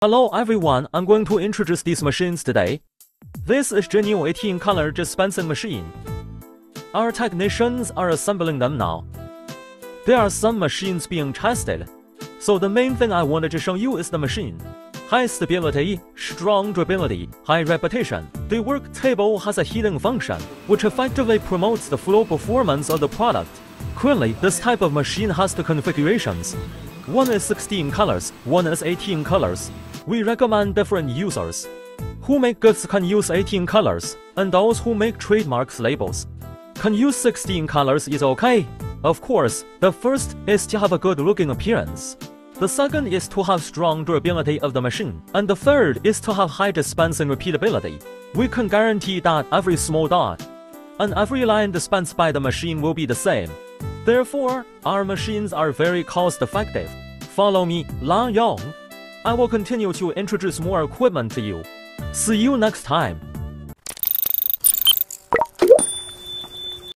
Hello everyone, I'm going to introduce these machines today. This is the new 18-color dispensing machine. Our technicians are assembling them now. There are some machines being tested, so the main thing I wanted to show you is the machine. High stability, strong durability, high repetition. The work table has a heating function, which effectively promotes the flow performance of the product. Currently, this type of machine has two configurations. One is 16 colors, one is 18 colors. We recommend different users. Who make goods can use 18 colors, and those who make trademarks labels can use 16 colors is okay. Of course, the first is to have a good looking appearance. The second is to have strong durability of the machine, and the third is to have high dispensing repeatability. We can guarantee that every small dot and every line dispensed by the machine will be the same. Therefore, our machines are very cost effective. Follow me, Lang Yong. I will continue to introduce more equipment to you. See you next time.